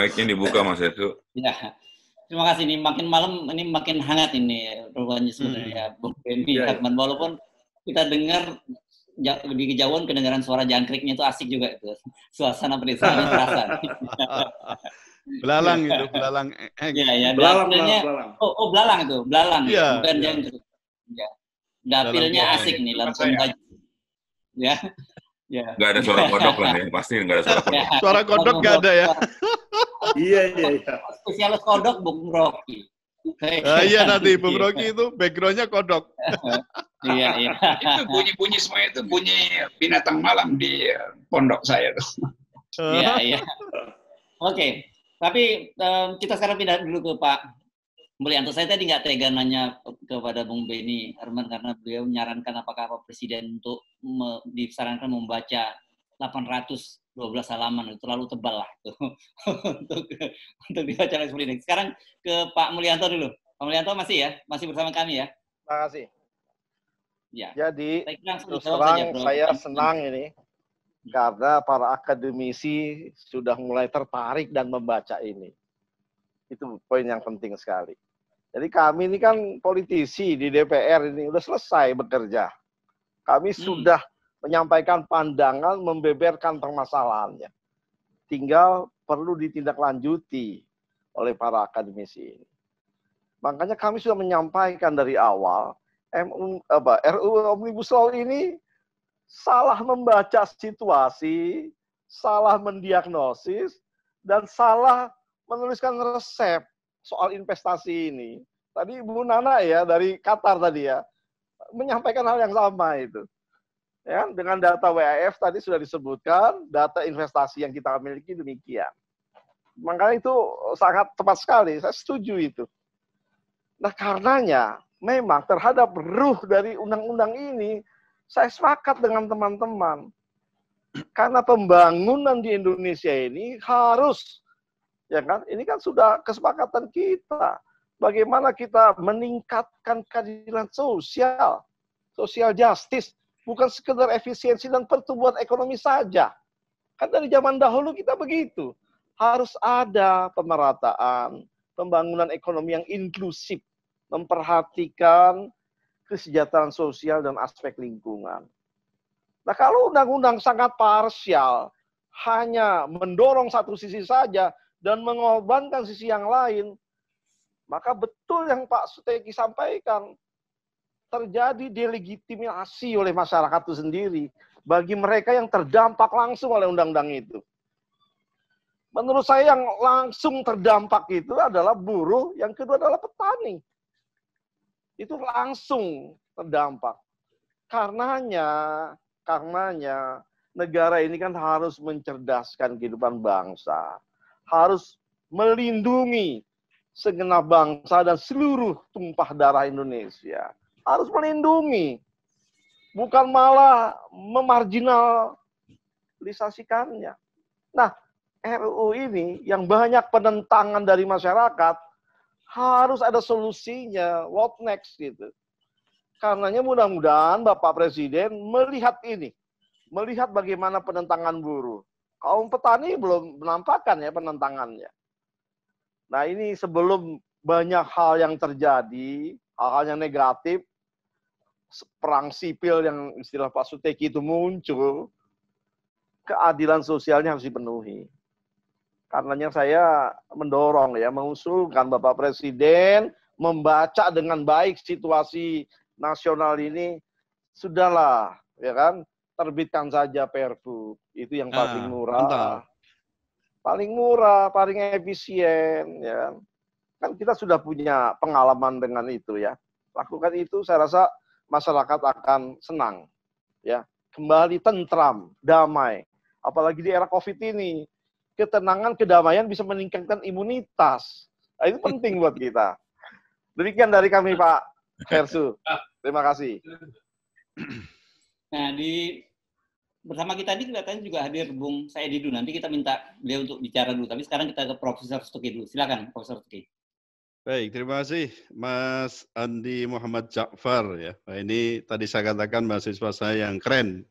Mic-nya dibuka Mas Hestu. Ya, terima kasih. Ini makin malam, ini makin hangat ini rupanya sebenarnya, Bung Benny, Harman. Walaupun kita dengar di kejauhan kedengaran suara jangkriknya itu asik juga itu. Suasana pedesaan terasa. Belalang itu, belalang. Ya, belalang. Oh, belalang itu, belalang. Iya, bukan jangkrik. Ya. Dapilnya asik nih, langsung baju. Ya. Ya. Nggak ada suara kodok lah ya, pasti nggak ada suara kodok. Suara kodok nggak ada ya? Iya. Spesialis kodok Bung Rocky. Iya nanti Bung Rocky itu background-nya kodok. Iya. Itu bunyi-bunyi semua itu bunyi binatang malam di pondok saya tuh. Iya. Oke, tapi kita sekarang pindah dulu ke Pak Mulyanto. Saya tadi nggak tega nanya kepada Bung Benny Harman karena beliau menyarankan apakah Pak Presiden untuk disarankan membaca 812 halaman, itu terlalu tebal lah tuh, untuk dibaca seperti ini. Sekarang ke Pak Mulyanto dulu. Pak Mulyanto masih bersama kami ya? Terima kasih. Ya. Jadi terus terang saya senang ini karena para akademisi sudah mulai tertarik dan membaca ini. Itu poin yang penting sekali. Jadi kami ini kan politisi di DPR ini udah selesai bekerja. Kami sudah menyampaikan pandangan, membeberkan permasalahannya. Tinggal perlu ditindaklanjuti oleh para akademisi ini. Makanya kami sudah menyampaikan dari awal, RUU Omnibus Law ini salah membaca situasi, salah mendiagnosis, dan salah menuliskan resep soal investasi ini. Tadi Bu Nana ya dari Qatar tadi ya menyampaikan hal yang sama itu. Ya, dengan data WAF tadi sudah disebutkan, data investasi yang kita miliki demikian. Makanya itu sangat tepat sekali, saya setuju itu. Nah karenanya memang terhadap ruh dari undang-undang ini saya sepakat dengan teman-teman. Karena pembangunan di Indonesia ini harus, ya kan? Ini kan sudah kesepakatan kita. Bagaimana kita meningkatkan keadilan sosial, social justice, bukan sekedar efisiensi dan pertumbuhan ekonomi saja. Kan dari zaman dahulu kita begitu. Harus ada pemerataan, pembangunan ekonomi yang inklusif, memperhatikan kesejahteraan sosial dan aspek lingkungan. Nah kalau undang-undang sangat parsial, hanya mendorong satu sisi saja dan mengorbankan sisi yang lain, maka betul yang Pak Suteki sampaikan, terjadi delegitimasi oleh masyarakat itu sendiri bagi mereka yang terdampak langsung oleh undang-undang itu. Menurut saya yang langsung terdampak itu adalah buruh, yang kedua adalah petani. Itu langsung terdampak. Karenanya negara ini kan harus mencerdaskan kehidupan bangsa. Harus melindungi segenap bangsa dan seluruh tumpah darah Indonesia. Harus melindungi. Bukan malah memarginalisasikannya. Nah, RUU ini yang banyak penentangan dari masyarakat, harus ada solusinya, what next gitu. Karenanya mudah-mudahan Bapak Presiden melihat ini, melihat bagaimana penentangan buruh. Kaum petani belum menampakkan ya penentangannya. Nah ini sebelum banyak hal yang terjadi, hal-hal yang negatif, perang sipil yang istilah Pak Suteki itu muncul, keadilan sosialnya harus dipenuhi. Karenanya saya mendorong ya, mengusulkan Bapak Presiden membaca dengan baik situasi nasional ini, sudahlah ya kan, terbitkan saja Perpu, itu yang paling murah. Mantap. Paling murah, paling efisien ya. Kan kita sudah punya pengalaman dengan itu ya. Lakukan itu saya rasa masyarakat akan senang ya, kembali tentram, damai. Apalagi di era Covid ini, ketenangan, kedamaian bisa meningkatkan imunitas. Nah, itu penting buat kita. Demikian dari kami Pak Versu. Terima kasih. Nah, bersama kita ini kelihatannya juga hadir Bung Saedidu. Nanti kita minta beliau untuk bicara dulu. Tapi sekarang kita ke Profesor Stuki dulu. Silakan, Profesor Stuki. Baik, terima kasih Mas Andi Muhammad Ja'far ya. Nah, ini tadi saya katakan mahasiswa saya yang keren.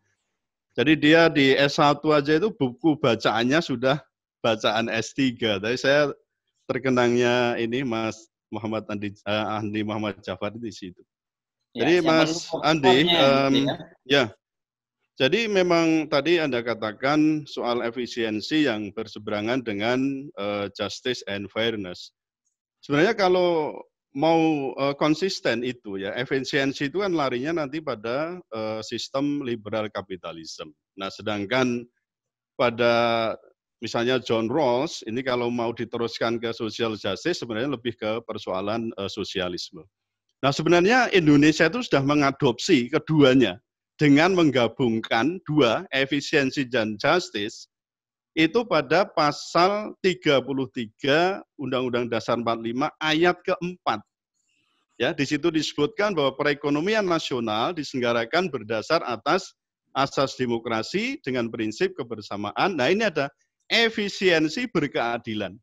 Jadi dia di S1 aja itu buku bacaannya sudah bacaan S3. Tapi saya terkenangnya ini Mas Muhammad Andi Muhammad Ja'far di situ. Jadi Mas Andi, ya. Jadi memang tadi Anda katakan soal efisiensi yang berseberangan dengan justice and fairness. Sebenarnya kalau mau konsisten itu ya, efisiensi itu kan larinya nanti pada sistem liberal kapitalisme. Nah, sedangkan pada misalnya John Rawls, ini kalau mau diteruskan ke social justice sebenarnya lebih ke persoalan sosialisme. Nah, sebenarnya Indonesia itu sudah mengadopsi keduanya dengan menggabungkan dua, efisiensi dan justice, itu pada pasal 33 Undang-Undang Dasar 45 ayat keempat. Ya, di situ disebutkan bahwa perekonomian nasional diselenggarakan berdasar atas asas demokrasi dengan prinsip kebersamaan. Nah, ini ada efisiensi berkeadilan.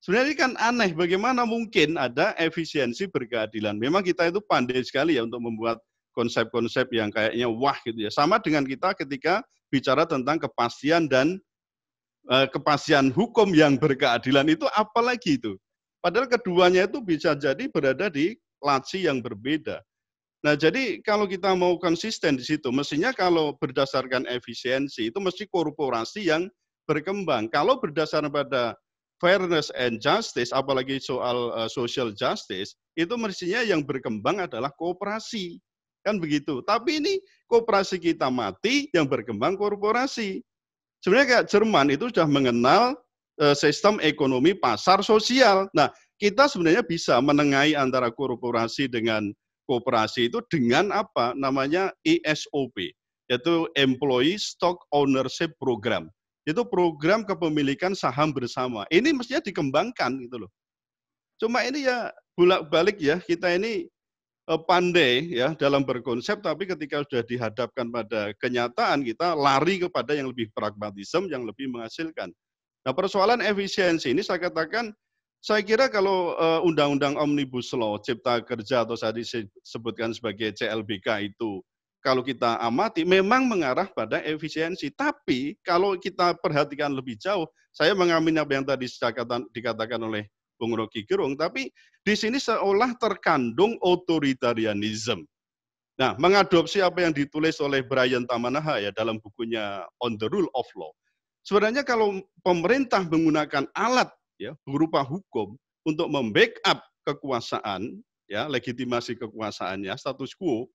Sebenarnya ini kan aneh, bagaimana mungkin ada efisiensi berkeadilan. Memang kita itu pandai sekali ya untuk membuat konsep-konsep yang kayaknya wah gitu ya. Sama dengan kita ketika bicara tentang kepastian dan kepastian hukum yang berkeadilan itu apalagi itu. Padahal keduanya itu bisa jadi berada di laci yang berbeda. Nah, jadi kalau kita mau konsisten di situ, mestinya kalau berdasarkan efisiensi itu mesti korporasi yang berkembang. Kalau berdasarkan pada fairness and justice, apalagi soal social justice, itu mestinya yang berkembang adalah kooperasi. Kan begitu. Tapi ini kooperasi kita mati, yang berkembang korporasi. Sebenarnya kayak Jerman itu sudah mengenal sistem ekonomi pasar sosial. Nah, kita sebenarnya bisa menengahi antara korporasi dengan kooperasi itu dengan apa? Namanya ESOP, yaitu Employee Stock Ownership Program. Itu program kepemilikan saham bersama. Ini mestinya dikembangkan gitu loh. Cuma ini ya bolak-balik ya, kita ini pandai ya dalam berkonsep, tapi ketika sudah dihadapkan pada kenyataan kita lari kepada yang lebih pragmatisme, yang lebih menghasilkan. Nah, persoalan efisiensi ini saya katakan, saya kira kalau undang-undang Omnibus Law, Cipta Kerja atau saya disebutkan sebagai CLBK itu, kalau kita amati memang mengarah pada efisiensi. Tapi kalau kita perhatikan lebih jauh, saya mengamini apa yang tadi dikatakan oleh Bung Rocky Gerung, tapi di sini seolah terkandung otoritarianisme. Nah, mengadopsi apa yang ditulis oleh Brian Tamanaha ya dalam bukunya On the Rule of Law. Sebenarnya kalau pemerintah menggunakan alat ya berupa hukum untuk membackup kekuasaan, ya legitimasi kekuasaannya, status quo,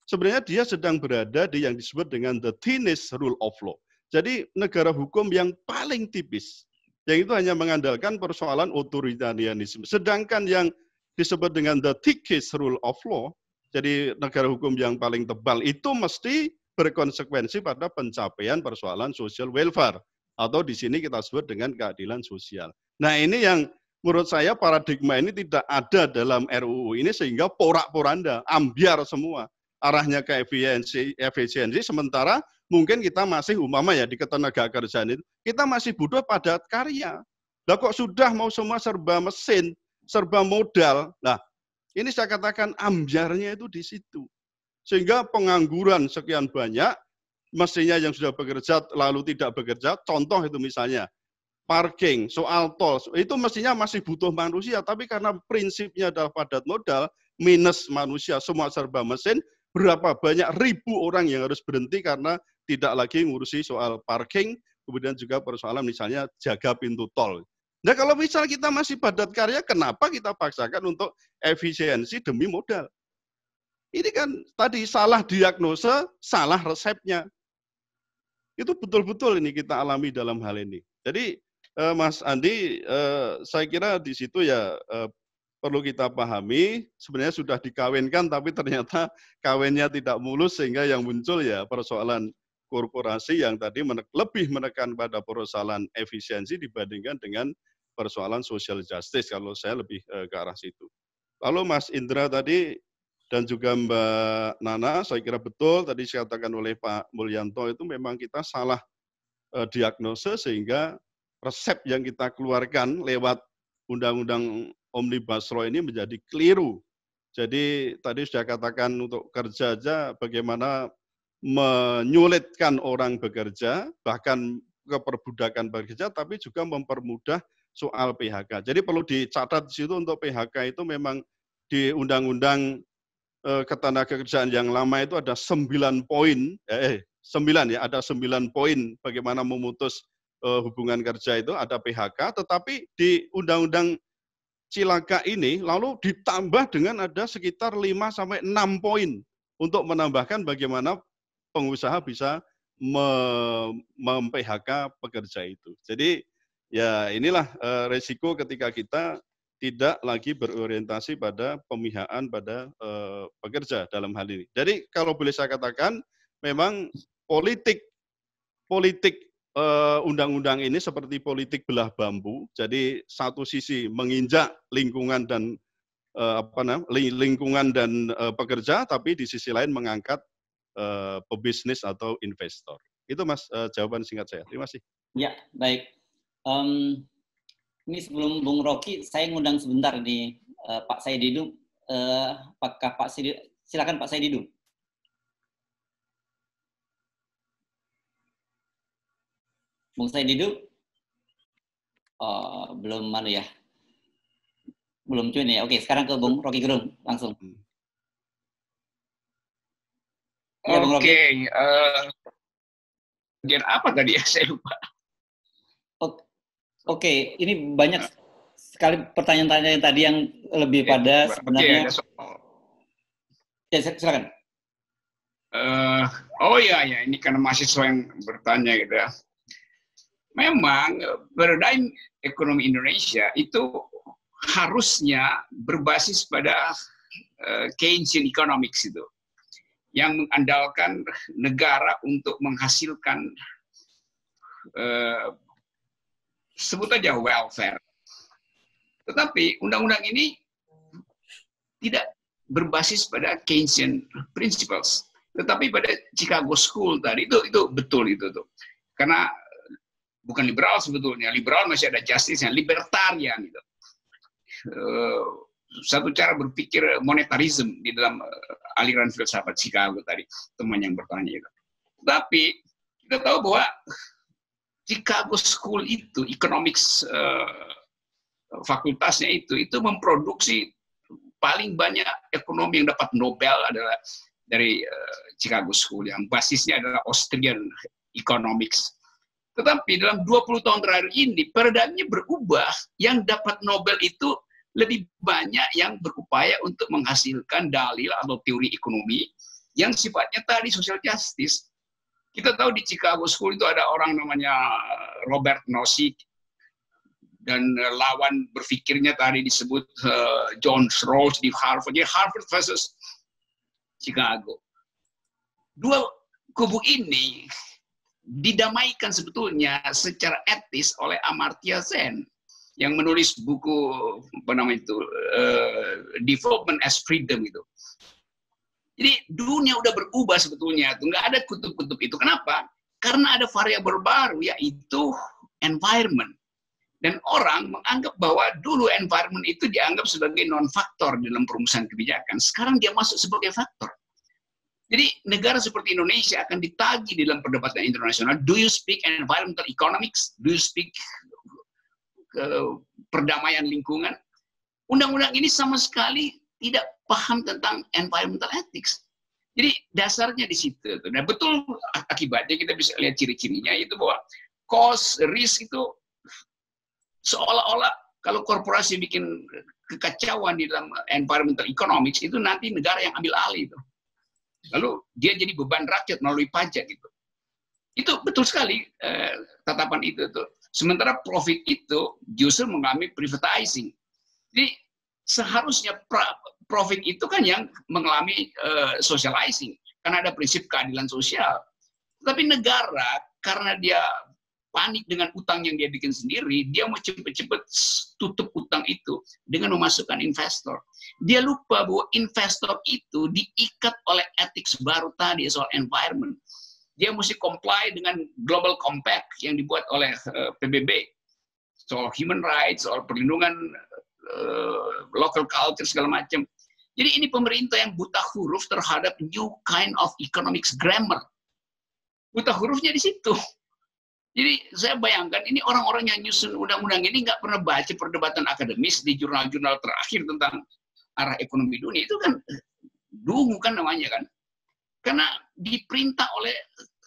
sebenarnya dia sedang berada di yang disebut dengan the thinnest rule of law. Jadi negara hukum yang paling tipis. Yang itu hanya mengandalkan persoalan otoritarianisme. Sedangkan yang disebut dengan the thickest rule of law, jadi negara hukum yang paling tebal, itu mesti berkonsekuensi pada pencapaian persoalan social welfare. Atau di sini kita sebut dengan keadilan sosial. Nah, ini yang menurut saya paradigma ini tidak ada dalam RUU ini sehingga porak-poranda, ambiar semua. Arahnya ke efisiensi, sementara mungkin kita masih ya di ketenagakerjaan itu, kita masih butuh padat karya. Lah kok sudah mau semua serba mesin, serba modal. Nah, ini saya katakan ambiarnya itu di situ. Sehingga pengangguran sekian banyak, mestinya yang sudah bekerja lalu tidak bekerja, contoh itu misalnya, parking, soal tol, itu mestinya masih butuh manusia, tapi karena prinsipnya adalah padat modal, minus manusia, semua serba mesin, berapa banyak ribu orang yang harus berhenti karena tidak lagi ngurusi soal parking, kemudian juga persoalan misalnya jaga pintu tol. Nah, kalau misal kita masih padat karya, kenapa kita paksakan untuk efisiensi demi modal? Ini kan tadi salah diagnosa, salah resepnya. Itu betul-betul ini kita alami dalam hal ini. Jadi Mas Andi, saya kira di situ ya perlu kita pahami, sebenarnya sudah dikawinkan, tapi ternyata kawinnya tidak mulus, sehingga yang muncul ya persoalan korporasi yang tadi lebih menekan pada persoalan efisiensi dibandingkan dengan persoalan social justice, kalau saya lebih ke arah situ. Lalu Mas Indra tadi, dan juga Mbak Nana, saya kira betul, tadi dikatakan oleh Pak Mulyanto, itu memang kita salah diagnosa, sehingga resep yang kita keluarkan lewat Undang-Undang Omnibus Law ini menjadi keliru. Jadi tadi sudah katakan untuk kerja aja bagaimana menyulitkan orang bekerja, bahkan keperbudakan pekerja, tapi juga mempermudah soal PHK. Jadi perlu dicatat di situ untuk PHK itu memang di Undang-Undang Ketenagakerjaan yang lama itu ada 9 poin, 9 ya, ada 9 poin bagaimana memutus hubungan kerja itu, ada PHK, tetapi di Undang-Undang Cilaka ini lalu ditambah dengan ada sekitar 5-6 poin untuk menambahkan bagaimana pengusaha bisa mem-PHK pekerja itu. Jadi ya inilah resiko ketika kita tidak lagi berorientasi pada pemihakan pada pekerja dalam hal ini. Jadi kalau boleh saya katakan memang politik undang-undang ini seperti politik belah bambu. Jadi satu sisi menginjak lingkungan dan lingkungan dan pekerja, tapi di sisi lain mengangkat pebisnis atau investor. Itu Mas jawaban singkat saya. Terima kasih. Ya, baik. Ini sebelum Bung Rocky, saya ngundang sebentar nih Pak Saididu. Apakah Pak Saididu? Silakan Pak Saididu. Bung Saididu? Belum mana ya? Belum join ya. Oke, sekarang ke Bung Rocky Gerung langsung. Ya, Oke, bagian apa tadi ya? Saya lupa. Oke, ini banyak sekali pertanyaan-pertanyaan tadi yang lebih pada sebenarnya. Ya, silakan. Oh ya, ini karena mahasiswa yang bertanya gitu ya. Memang paradigm ekonomi Indonesia itu harusnya berbasis pada Keynesian economics itu, yang mengandalkan negara untuk menghasilkan sebut aja welfare. Tetapi undang-undang ini tidak berbasis pada Keynesian principles, tetapi pada Chicago School tadi itu betul itu tuh. Karena bukan liberal sebetulnya, liberal masih ada justice yang libertarian gitu. Satu cara berpikir monetarisme di dalam aliran filsafat Chicago tadi, teman yang bertanya itu. Tapi kita tahu bahwa Chicago School itu, economics fakultasnya itu memproduksi paling banyak ekonomi yang dapat Nobel adalah dari Chicago School, yang basisnya adalah Austrian economics. Tetapi dalam 20 tahun terakhir ini, paradigmnya berubah, yang dapat Nobel itu lebih banyak yang berupaya untuk menghasilkan dalil atau teori ekonomi yang sifatnya tadi social justice. Kita tahu di Chicago School itu ada orang namanya Robert Nozick, dan lawan berpikirnya tadi disebut John Rawls di Harvard. Jadi Harvard versus Chicago. Dua kubu ini didamaikan sebetulnya secara etis oleh Amartya Sen yang menulis buku apa namanya itu Development as Freedom itu. Jadi dunia udah berubah sebetulnya, tuh nggak ada kutub-kutub itu. Kenapa? Karena ada variabel baru, yaitu environment. Dan orang menganggap bahwa dulu environment itu dianggap sebagai non-faktor dalam perumusan kebijakan. Sekarang dia masuk sebagai faktor. Jadi negara seperti Indonesia akan ditagih dalam perdebatan internasional. Do you speak environmental economics? Do you speak perdamaian lingkungan? Undang-undang ini sama sekali tidak paham tentang environmental ethics. Jadi dasarnya di situ. Nah, betul akibatnya kita bisa lihat ciri-cirinya itu bahwa cost, risk itu seolah-olah kalau korporasi bikin kekacauan di dalam environmental economics itu nanti negara yang ambil alih itu. Lalu dia jadi beban rakyat melalui pajak gitu. Itu betul sekali tatapan itu tuh. Sementara profit itu justru mengalami privatizing. Jadi seharusnya profit itu kan yang mengalami socializing, karena ada prinsip keadilan sosial. Tapi negara karena dia panik dengan utang yang dia bikin sendiri, dia mau cepet-cepet tutup utang itu dengan memasukkan investor. Dia lupa bahwa investor itu diikat oleh etik baru tadi soal environment. Dia mesti comply dengan Global Compact yang dibuat oleh PBB. Soal human rights, soal perlindungan local culture, segala macam. Jadi ini pemerintah yang buta huruf terhadap new kind of economics grammar. Buta hurufnya di situ. Jadi saya bayangkan ini orang-orang yang nyusun undang-undang ini nggak pernah baca perdebatan akademis di jurnal-jurnal terakhir tentang arah ekonomi dunia. Itu kan dungu kan namanya kan. Karena diperintah oleh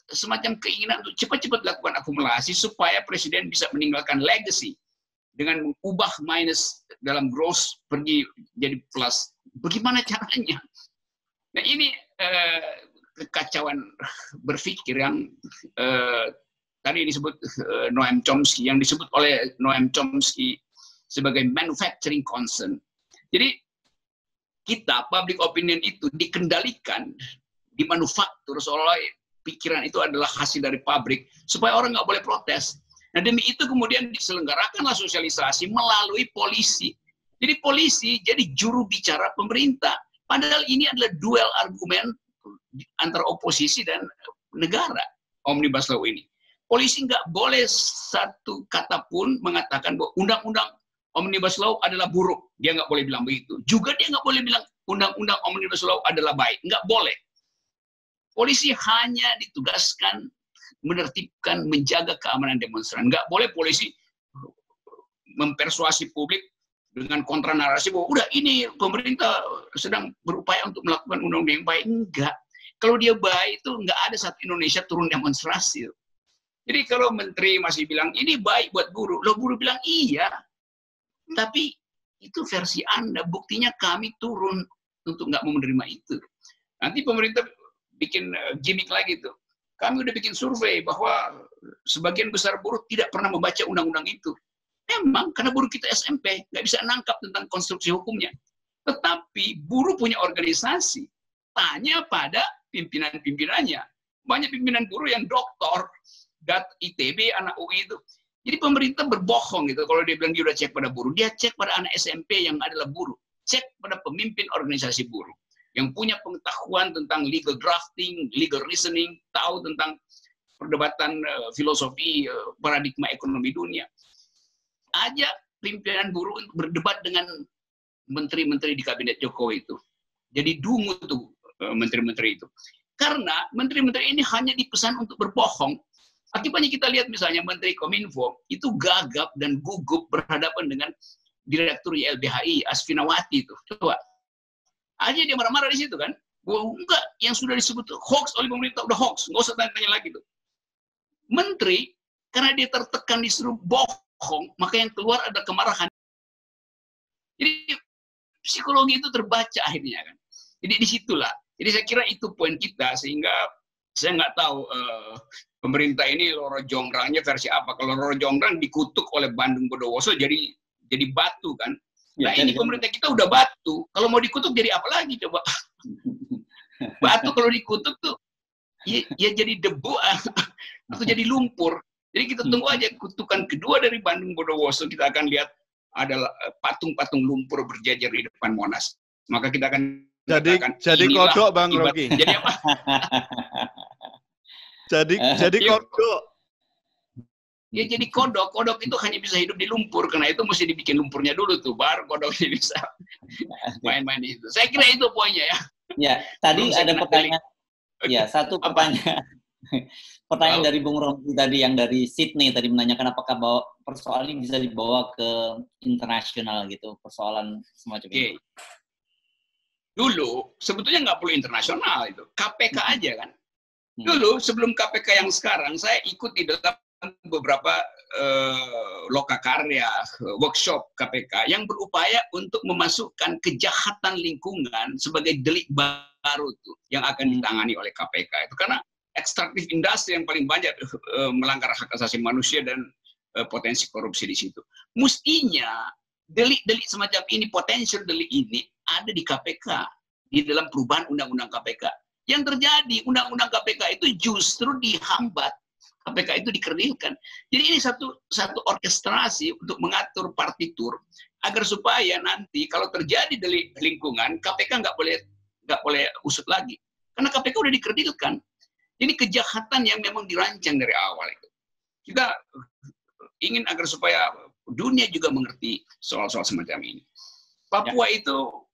semacam keinginan untuk cepat-cepat lakukan akumulasi supaya presiden bisa meninggalkan legacy dengan mengubah minus dalam gross pergi jadi plus. Bagaimana caranya? Nah ini kekacauan berpikir yang tadi disebut Noam Chomsky, yang disebut oleh Noam Chomsky sebagai manufacturing concern. Jadi kita, public opinion itu dikendalikan, dimanufaktur seolah pikiran itu adalah hasil dari pabrik, supaya orang nggak boleh protes. Nah demi itu kemudian diselenggarakanlah sosialisasi melalui polisi. Jadi polisi jadi juru bicara pemerintah. Padahal ini adalah duel argumen antara oposisi dan negara, Omnibus Law ini. Polisi nggak boleh satu kata pun mengatakan bahwa undang-undang Omnibus Law adalah buruk. Dia nggak boleh bilang begitu. Juga dia nggak boleh bilang undang-undang Omnibus Law adalah baik. Nggak boleh. Polisi hanya ditugaskan menertibkan, menjaga keamanan demonstran. Nggak boleh polisi mempersuasi publik dengan kontra narasi bahwa udah ini pemerintah sedang berupaya untuk melakukan undang-undang yang baik. Enggak. Kalau dia baik itu nggak ada satu Indonesia turun demonstrasi. Jadi kalau menteri masih bilang ini baik buat buruh, lo buruh bilang iya. Tapi itu versi Anda, buktinya kami turun untuk nggak mau menerima itu. Nanti pemerintah bikin gimmick lagi tuh. Kami udah bikin survei bahwa sebagian besar buruh tidak pernah membaca undang-undang itu. Memang karena buruh kita SMP nggak bisa nangkap tentang konstruksi hukumnya. Tetapi buruh punya organisasi. Tanya pada pimpinan-pimpinannya. Banyak pimpinan buruh yang doktor, ITB, anak UI itu. Jadi pemerintah berbohong gitu kalau dia bilang dia udah cek pada buruh. Dia cek pada anak SMP yang adalah buruh. Cek pada pemimpin organisasi buruh yang punya pengetahuan tentang legal drafting, legal reasoning, tahu tentang perdebatan filosofi paradigma ekonomi dunia. Ajak pimpinan buruh untuk berdebat dengan menteri-menteri di kabinet Jokowi itu. Jadi dungu tuh menteri-menteri itu. Karena menteri-menteri ini hanya dipesan untuk berbohong. Akibatnya kita lihat misalnya Menteri Kominfo itu gagap dan gugup berhadapan dengan Direktur YLBHI Asfinawati itu. Coba. Aja dia marah-marah di situ kan. Wah, enggak, yang sudah disebut hoax oleh pemerintah udah hoax. Nggak usah tanya-tanya lagi tuh. Menteri, karena dia tertekan disuruh bohong, maka yang keluar ada kemarahan. Jadi psikologi itu terbaca akhirnya kan. Jadi disitulah. Jadi saya kira itu poin kita, sehingga saya nggak tahu pemerintah ini Loro Jonggrangnya versi apa. Kalau Loro Jonggrang dikutuk oleh Bandung Bondowoso jadi batu kan. Nah ini pemerintah kita udah batu. Kalau mau dikutuk jadi apa lagi coba? Batu kalau dikutuk tuh ya jadi debu atau jadi lumpur. Jadi kita tunggu aja kutukan kedua dari Bandung Bondowoso. Kita akan lihat ada patung-patung lumpur berjajar di depan Monas. Maka kita akan jadi kodok Bang Rocky. Jadi apa? jadi kodok. Ya jadi kodok itu hanya bisa hidup di lumpur, karena itu mesti dibikin lumpurnya dulu tuh, baru kodoknya bisa main-main di situ. Saya kira itu poinnya ya. Ya, tadi ada pertanyaan. Ya, satu pertanyaan. Pertanyaan dari Bung Rocky tadi yang dari Sydney tadi menanyakan apakah persoalan ini bisa dibawa ke internasional gitu, persoalan semacam ini. Dulu sebetulnya nggak perlu internasional itu, KPK aja kan. Dulu sebelum KPK yang sekarang, saya ikut di dalam beberapa lokakarya, workshop KPK yang berupaya untuk memasukkan kejahatan lingkungan sebagai delik baru tuh yang akan ditangani oleh KPK itu, karena ekstraktif industri yang paling banyak melanggar hak asasi manusia dan potensi korupsi di situ. Mestinya delik-delik semacam ini, potensial delik ini ada di KPK, di dalam perubahan undang-undang KPK. Yang terjadi, undang-undang KPK itu justru dihambat, KPK itu dikerdilkan. Jadi ini satu orkestrasi untuk mengatur partitur agar supaya nanti kalau terjadi delik lingkungan, KPK nggak boleh usut lagi, karena KPK udah dikerdilkan. Ini kejahatan yang memang dirancang dari awal itu. Kita ingin agar supaya dunia juga mengerti soal-soal semacam ini. Papua itu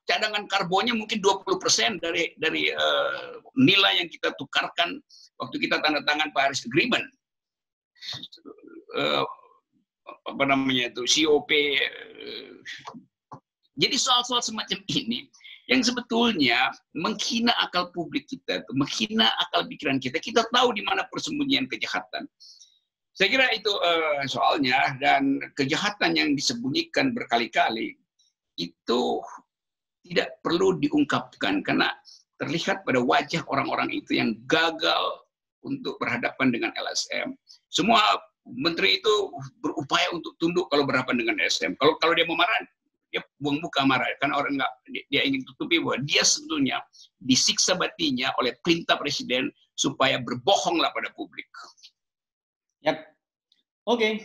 cadangan karbonnya mungkin 20% dari nilai yang kita tukarkan waktu kita tanda tangan Paris Agreement. apa namanya itu COP. Jadi soal-soal semacam ini yang sebetulnya menghina akal publik kita, menghina akal pikiran kita. Kita tahu di mana persembunyian kejahatan. Saya kira itu soalnya, dan kejahatan yang disembunyikan berkali-kali itu tidak perlu diungkapkan karena terlihat pada wajah orang-orang itu yang gagal untuk berhadapan dengan LSM. Semua menteri itu berupaya untuk tunduk kalau berhadapan dengan LSM. Kalau dia mau marah, dia buang muka marah, karena orang dia ingin tutupi bahwa dia sebetulnya disiksa batinnya oleh perintah presiden supaya berbohonglah pada publik. Yap. Oke.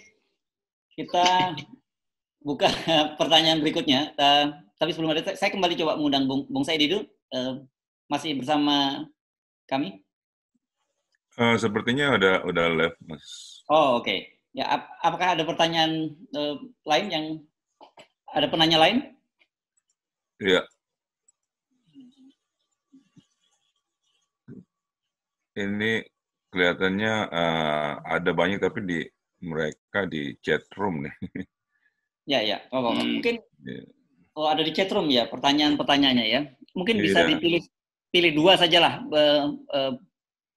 Kita buka pertanyaan berikutnya. Tapi sebelum ada, saya kembali coba mengundang Bung Saidi dulu. Masih bersama kami? Sepertinya udah live, Mas. Oh, oke. Ya, apakah ada pertanyaan lain yang ada penanya lain? Iya. Ini kelihatannya ada banyak tapi mereka di chat room nih. Ya. Oh, mungkin ada di chat room ya pertanyaan-pertanyaannya ya. Mungkin bisa pilih dua sajalah.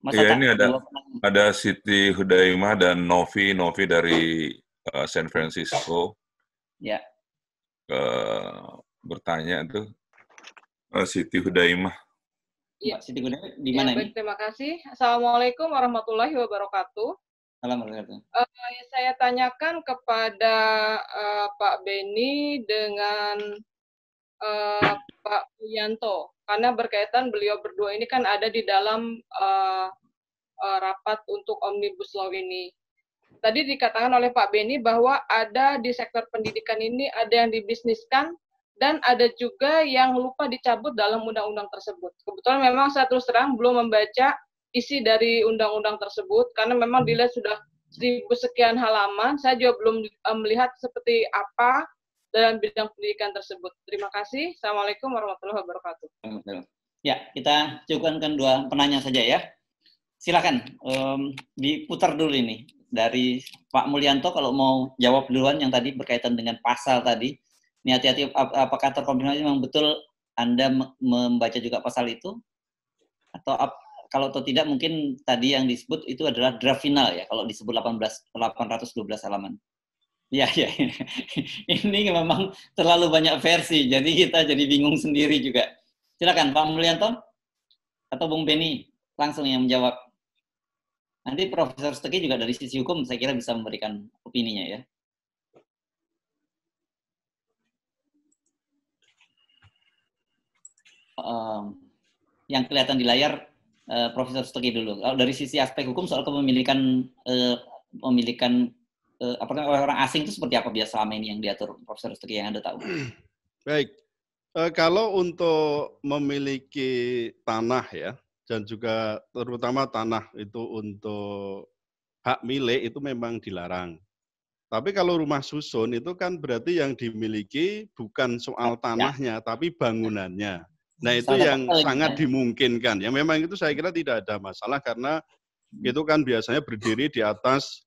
Iya, ini ada Siti Hudaimah dan Novi dari San Francisco. Ya. Bertanya tuh Siti Hudaimah. Iya, Siti Hudaimah di mana ini? Terima kasih. Assalamualaikum warahmatullahi wabarakatuh. Assalamualaikum. Saya tanyakan kepada Pak Beni dengan Pak Yanto, karena berkaitan beliau berdua ini kan ada di dalam rapat untuk Omnibus Law ini. Tadi dikatakan oleh Pak Beni bahwa ada di sektor pendidikan ini ada yang dibisniskan dan ada juga yang lupa dicabut dalam undang-undang tersebut. Kebetulan memang saya terus terang belum membaca isi dari undang-undang tersebut karena memang dilihat sudah 1000 sekian halaman. Saya juga belum melihat seperti apa dalam bidang pendidikan tersebut. Terima kasih. Assalamualaikum warahmatullahi wabarakatuh. Ya, kita cukupkan dua penanya saja ya. Silakan diputar dulu ini dari Pak Mulyanto kalau mau jawab duluan yang tadi berkaitan dengan pasal tadi. Ini hati-hati apakah terkonfirmasi memang betul Anda membaca juga pasal itu atau kalau tidak mungkin tadi yang disebut itu adalah draft final ya kalau disebut 812 halaman. Ya. Ini memang terlalu banyak versi, jadi kita jadi bingung sendiri juga. Silakan Pak Mulyanto atau Bung Beni langsung yang menjawab. Nanti Profesor Stucky juga dari sisi hukum saya kira bisa memberikan opininya ya. Yang kelihatan di layar Profesor Stucky dulu. Kalau dari sisi aspek hukum soal kepemilikan orang asing itu seperti apa biasa selama ini yang diatur Profesor Stucky yang Anda tahu? Baik, kalau untuk memiliki tanah ya, dan juga terutama tanah itu untuk hak milik itu memang dilarang. Tapi kalau rumah susun itu kan berarti yang dimiliki bukan soal tanahnya, tapi bangunannya. Nah itu yang sangat dimungkinkan. Ya memang itu saya kira tidak ada masalah karena itu kan biasanya berdiri di atas,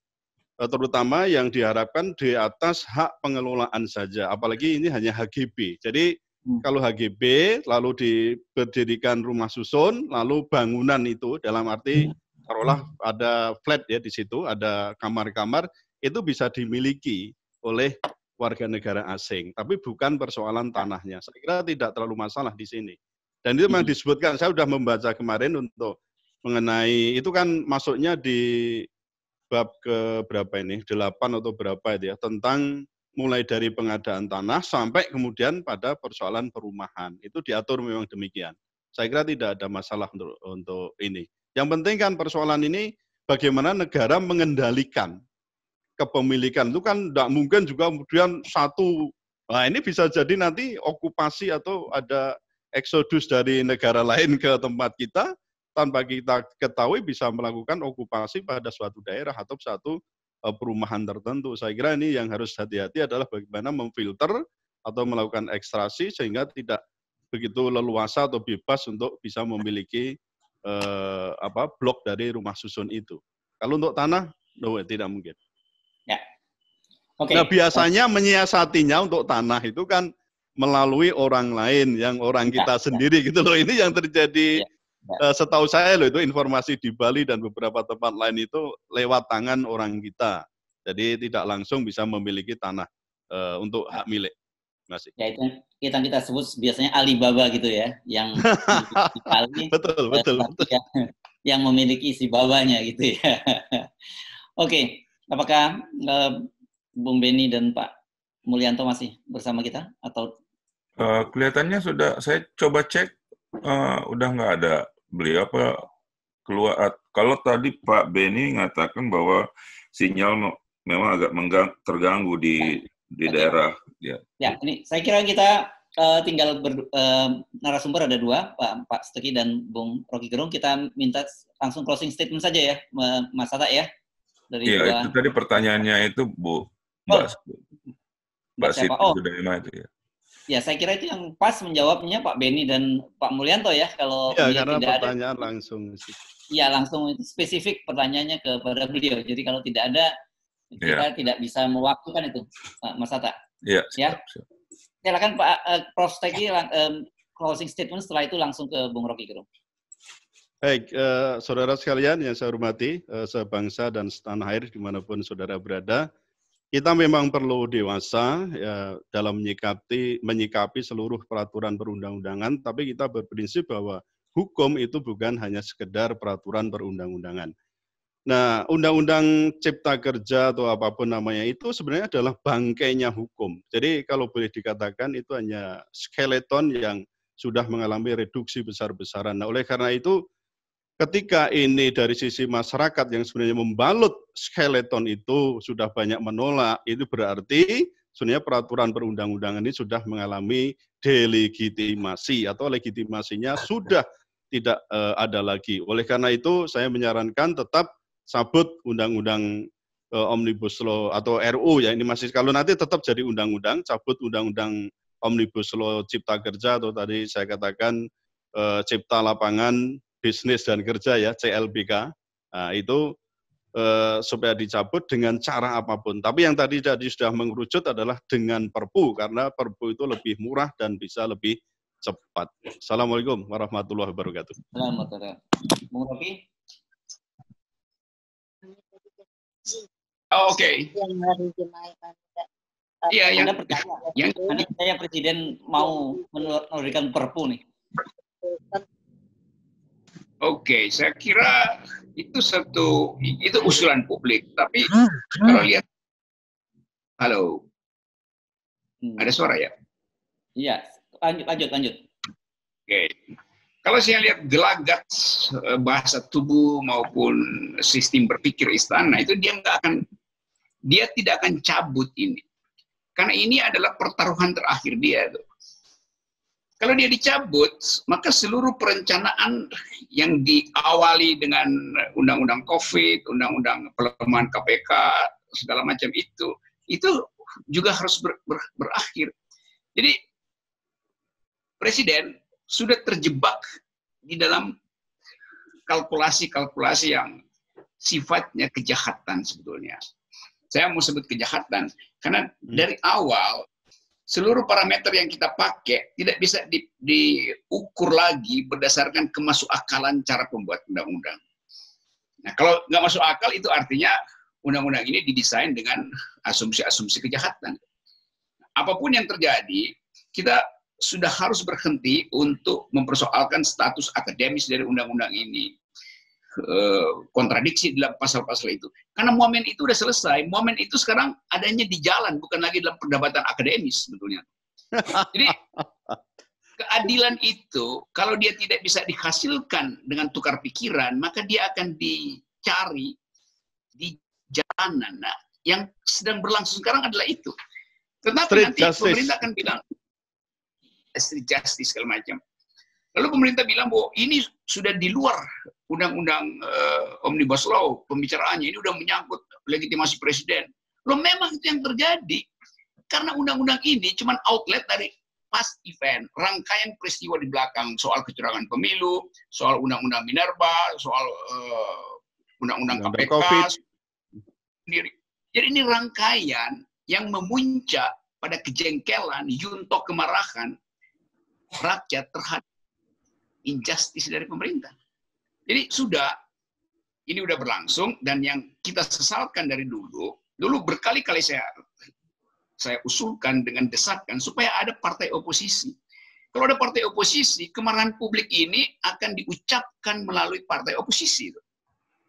terutama yang diharapkan di atas hak pengelolaan saja. Apalagi ini hanya HGB. Jadi kalau HGB lalu diberdirikan rumah susun, lalu bangunan itu dalam arti taruhlah ada flat ya di situ, ada kamar-kamar, itu bisa dimiliki oleh warga negara asing, tapi bukan persoalan tanahnya. Saya kira tidak terlalu masalah di sini. Dan itu memang disebutkan, saya sudah membaca kemarin untuk mengenai, itu kan masuknya di bab ke berapa ini, 8 atau berapa itu ya, tentang mulai dari pengadaan tanah sampai kemudian pada persoalan perumahan. Itu diatur memang demikian. Saya kira tidak ada masalah untuk ini. Yang penting kan persoalan ini bagaimana negara mengendalikan kepemilikan itu kan tidak mungkin juga kemudian satu, nah ini bisa jadi nanti okupasi atau ada eksodus dari negara lain ke tempat kita, tanpa kita ketahui bisa melakukan okupasi pada suatu daerah atau satu perumahan tertentu. Saya kira ini yang harus hati-hati adalah bagaimana memfilter atau melakukan ekstraksi sehingga tidak begitu leluasa atau bebas untuk bisa memiliki blok dari rumah susun itu. Kalau untuk tanah, No, tidak mungkin. Ya. Oke. Nah, biasanya menyiasatinya untuk tanah itu kan melalui orang lain, yang orang kita sendiri gitu loh. Ini yang terjadi, setahu saya loh, itu informasi di Bali dan beberapa tempat lain itu lewat tangan orang kita. Jadi tidak langsung bisa memiliki tanah untuk hak milik. Masih. Ya, itu kita sebut biasanya Alibaba gitu ya, yang di Bali, betul. yang memiliki si babanya gitu ya. Oke, apakah Bung Beni dan Pak Mulyanto masih bersama kita atau? Kelihatannya sudah, saya coba cek, udah nggak ada beliau apa keluar. Kalau tadi Pak Beni mengatakan bahwa sinyal memang agak terganggu di daerah. Ya, ini saya kira kita tinggal narasumber ada dua, Pak Seteki dan Bung Rocky Gerung. Kita minta langsung closing statement saja ya, Mas Hatta ya. Iya, itu tadi pertanyaannya itu Mbak Siti Sudaima itu ya. Ya, saya kira itu yang pas menjawabnya Pak Beni dan Pak Mulyanto ya. Kalau karena tidak pertanyaan ada, langsung. Iya, langsung itu spesifik pertanyaannya kepada beliau. Jadi kalau tidak ada, kita tidak bisa mewakilkan itu, Mas Hatta. Iya, siap. Silakan Pak Prof. Seteki closing statement, setelah itu langsung ke Bung Rocky Gerung. Baik, saudara sekalian yang saya hormati, sebangsa dan setanah air dimanapun saudara berada, kita memang perlu dewasa ya, dalam menyikapi seluruh peraturan perundang-undangan, tapi kita berprinsip bahwa hukum itu bukan hanya sekedar peraturan perundang-undangan. Nah, Undang-Undang Cipta Kerja atau apapun namanya itu sebenarnya adalah bangkainya hukum. Jadi kalau boleh dikatakan itu hanya skeleton yang sudah mengalami reduksi besar-besaran. Nah, oleh karena itu ketika ini dari sisi masyarakat yang sebenarnya membalut skeleton itu sudah banyak menolak, itu berarti sebenarnya peraturan perundang-undangan ini sudah mengalami delegitimasi atau legitimasinya sudah tidak ada lagi. Oleh karena itu saya menyarankan tetap sabut undang-undang Omnibus Law atau RU ya, ini masih kalau nanti tetap jadi undang-undang, cabut undang-undang Omnibus Law Cipta Kerja atau tadi saya katakan Cipta Lapangan Bisnis dan Kerja ya, CLBK. Nah, itu supaya dicabut dengan cara apapun. Tapi yang tadi sudah mengerucut adalah dengan Perpu, karena Perpu itu lebih murah dan bisa lebih cepat. Assalamualaikum warahmatullahi wabarakatuh. Assalamualaikum. Bung Rocky? Oke. Iya, yang saya Presiden mau memberikan Perpu nih. Oke, saya kira itu usulan publik. Tapi kalau lihat, halo, ada suara ya? Iya, lanjut. Oke. Kalau saya lihat gelagat bahasa tubuh maupun sistem berpikir istana itu dia tidak akan cabut ini, karena ini adalah pertaruhan terakhir dia. Kalau dia dicabut, maka seluruh perencanaan yang diawali dengan undang-undang COVID, undang-undang pelemahan KPK, segala macam itu juga harus berakhir. Jadi Presiden sudah terjebak di dalam kalkulasi-kalkulasi yang sifatnya kejahatan sebetulnya. Saya mau sebut kejahatan, karena dari awal seluruh parameter yang kita pakai tidak bisa diukur lagi berdasarkan kemasukakalan cara pembuat undang-undang. Nah, kalau nggak masuk akal itu artinya undang-undang ini didesain dengan asumsi-asumsi kejahatan. Apapun yang terjadi, kita sudah harus berhenti untuk mempersoalkan status akademis dari undang-undang ini. Kontradiksi dalam pasal-pasal itu. Karena momen itu sudah selesai. Momen itu sekarang adanya di jalan, bukan lagi dalam perdebatan akademis sebetulnya. Jadi keadilan itu, kalau dia tidak bisa dihasilkan dengan tukar pikiran, maka dia akan dicari di jalanan. Nah, yang sedang berlangsung sekarang adalah itu. Tetapi nanti pemerintah akan bilang, street justice segala macam. Lalu pemerintah bilang bahwa ini sudah di luar undang-undang Omnibus Law pembicaraannya, ini udah menyangkut legitimasi presiden. Loh, memang itu yang terjadi. Karena undang-undang ini cuma outlet dari past event, rangkaian peristiwa di belakang, soal kecurangan pemilu, soal undang-undang Minerba, soal undang-undang KPK, sendiri. Jadi ini rangkaian yang memuncak pada kejengkelan, yuntok kemarahan rakyat terhadap injustice dari pemerintah. Jadi ini udah berlangsung, dan yang kita sesalkan dari dulu berkali-kali saya usulkan dengan desakan supaya ada partai oposisi. Kalau ada partai oposisi, kemarahan publik ini akan diucapkan melalui partai oposisi.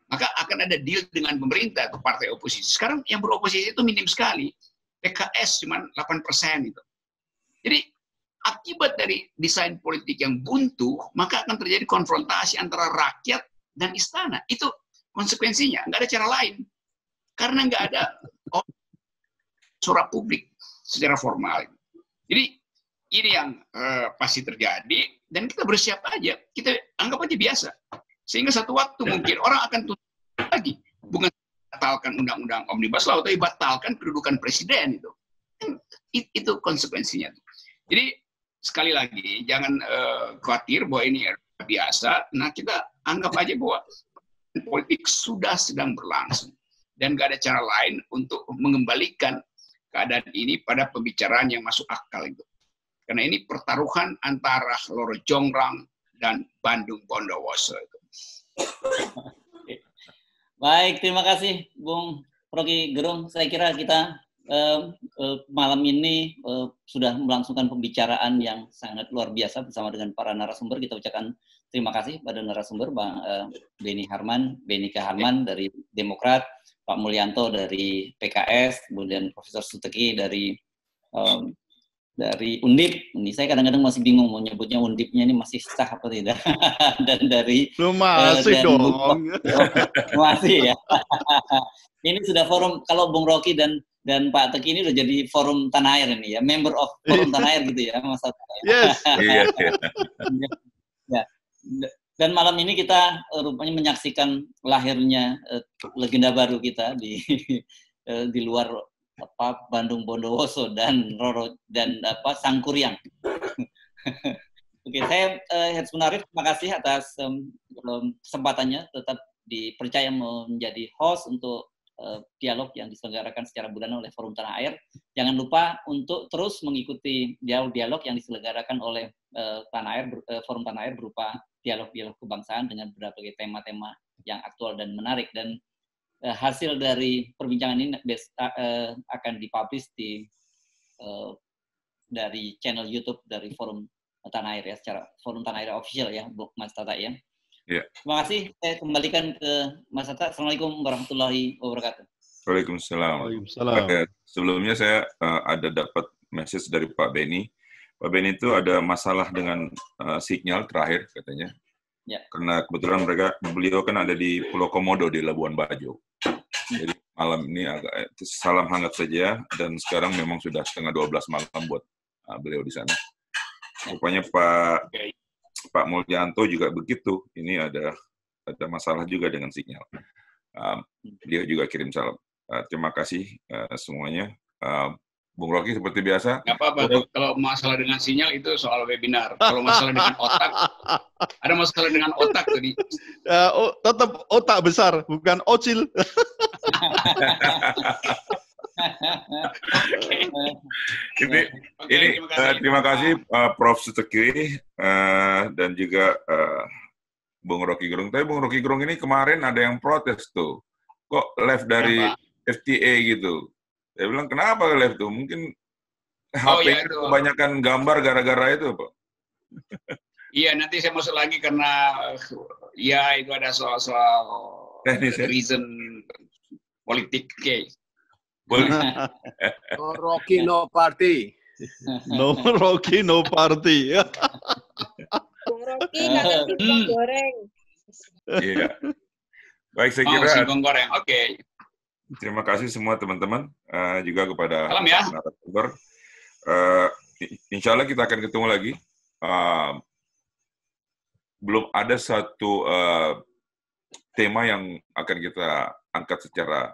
Maka akan ada deal dengan pemerintah ke partai oposisi. Sekarang yang beroposisi itu minim sekali. PKS cuma 8% itu. Jadi akibat dari desain politik yang buntu, maka akan terjadi konfrontasi antara rakyat dan istana. Itu konsekuensinya, nggak ada cara lain. Karena nggak ada suara publik secara formal. Jadi ini yang pasti terjadi, dan kita bersiap aja. Kita anggap aja biasa. Sehingga satu waktu mungkin orang akan tuntut lagi. Bukan batalkan undang-undang Omnibus Law, tapi batalkan kedudukan presiden itu. Itu konsekuensinya. Jadi sekali lagi, jangan khawatir bahwa ini biasa. Nah, kita anggap aja bahwa politik sudah sedang berlangsung. Dan nggak ada cara lain untuk mengembalikan keadaan ini pada pembicaraan yang masuk akal itu. Karena ini pertaruhan antara Loro Jonggrang dan Bandung Bondowoso itu. Baik, terima kasih Bung Rocky Gerung. Saya kira kita malam ini sudah melangsungkan pembicaraan yang sangat luar biasa bersama dengan para narasumber. Kita ucapkan terima kasih pada narasumber Bang Benika Harman dari Demokrat, Pak Mulyanto dari PKS, kemudian Profesor Suteki dari Undip. Ini saya kadang-kadang masih bingung mau nyebutnya Undipnya ini masih sah apa tidak. Dan dari masih dong. Masih ya. Ini sudah forum, kalau Bung Rocky dan Pak Teki ini udah jadi forum Tanah Air ini ya, member of forum Tanah Air gitu ya, Mas Tata. Yes. Ya. Dan malam ini kita rupanya menyaksikan lahirnya legenda baru kita di luar Bandung Bondowoso dan Sangkuriang. Oke, saya Herz Munarif, terima kasih atas kesempatannya tetap dipercaya menjadi host untuk dialog yang diselenggarakan secara bulanan oleh Forum Tanah Air. Jangan lupa untuk terus mengikuti dialog-dialog yang diselenggarakan oleh Forum Tanah Air berupa dialog-dialog kebangsaan dengan berbagai tema-tema yang aktual dan menarik. Dan hasil dari perbincangan ini akan dipublish dari channel YouTube dari Forum Tanah Air ya, secara Forum Tanah Air official ya, Bu Mas Tata ya. Ya. Terima kasih. Saya kembalikan ke Mas Tata. Assalamualaikum warahmatullahi wabarakatuh. Waalaikumsalam. Sebelumnya saya ada dapat message dari Pak Beni. Pak Beni itu ada masalah dengan sinyal terakhir katanya. Ya. Karena kebetulan beliau kan ada di Pulau Komodo di Labuan Bajo. Jadi malam ini agak salam hangat saja, dan sekarang memang sudah 11:30 malam buat beliau di sana. Rupanya Pak Mulyanto juga begitu. Ini ada masalah juga dengan sinyal. Dia juga kirim salam. Terima kasih semuanya. Bung Rocky seperti biasa. Nggak apa-apa, kalau masalah dengan sinyal itu soal webinar. Kalau masalah dengan otak, ada masalah dengan otak tadi. Tetap otak besar, bukan ocil. Ini terima kasih Prof. Suteki dan juga Bung Rocky Gerung. Tapi Bung Rocky Gerung ini kemarin ada yang protes tuh. Kok live dari FTA gitu. Saya bilang, kenapa live tuh? Mungkin HP kebanyakan gambar gara-gara itu, Pak. Iya, nanti saya masuk lagi karena ya itu ada soal reason politik case. No Rocky, no party. No Rocky, no party. Bung Rocky kangen singkong goreng. Iya. Baik, saya kira. Singkong goreng, oke. Terima kasih semua teman-teman, juga kepada narasumber. Insya Allah kita akan ketemu lagi. Belum ada satu tema yang akan kita angkat secara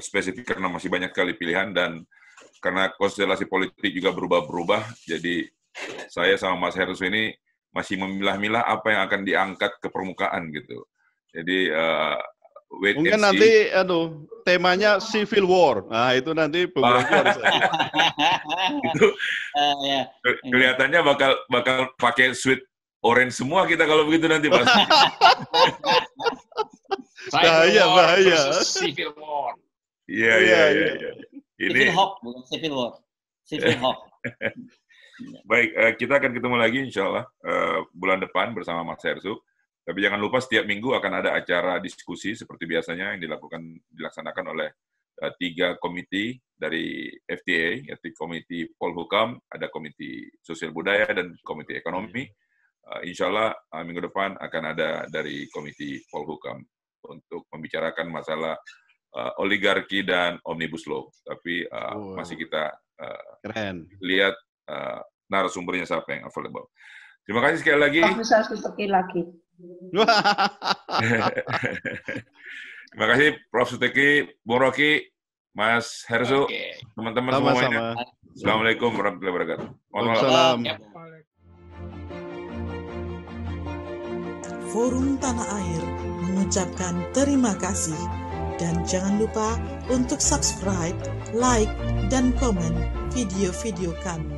spesifik karena masih banyak sekali pilihan, dan karena konstelasi politik juga berubah-berubah, jadi saya sama Mas Heru ini masih memilah-milah apa yang akan diangkat ke permukaan gitu. Jadi wait Mungkin and nanti temanya civil war. Nah, itu nanti Bung Rocky harus itu kelihatannya bakal pakai suit orange semua kita kalau begitu nanti, Pak. Bahaya. Civil war. Iya. Ini Civil Hawk, bukan Civil War. Civil Hawk. Baik, kita akan ketemu lagi insya Allah bulan depan bersama Mas Hersuk. Tapi jangan lupa setiap minggu akan ada acara diskusi seperti biasanya yang dilaksanakan oleh 3 komite dari FTA, yaitu Komite Polhukam, ada Komite Sosial Budaya, dan Komite Ekonomi. Insya Allah minggu depan akan ada dari Komite Polhukam untuk membicarakan masalah oligarki dan omnibus law. Tapi masih kita lihat narasumbernya siapa yang available. Terima kasih sekali lagi. Bisa Suteki lagi. Terima kasih Prof. Suteki, Bung Rocky, Mas Hersuk, teman-teman semuanya. Assalamualaikum warahmatullahi wabarakatuh. Waalaikumsalam. Forum Tanah Air mengucapkan terima kasih dan jangan lupa untuk subscribe, like, dan komen video-video kami.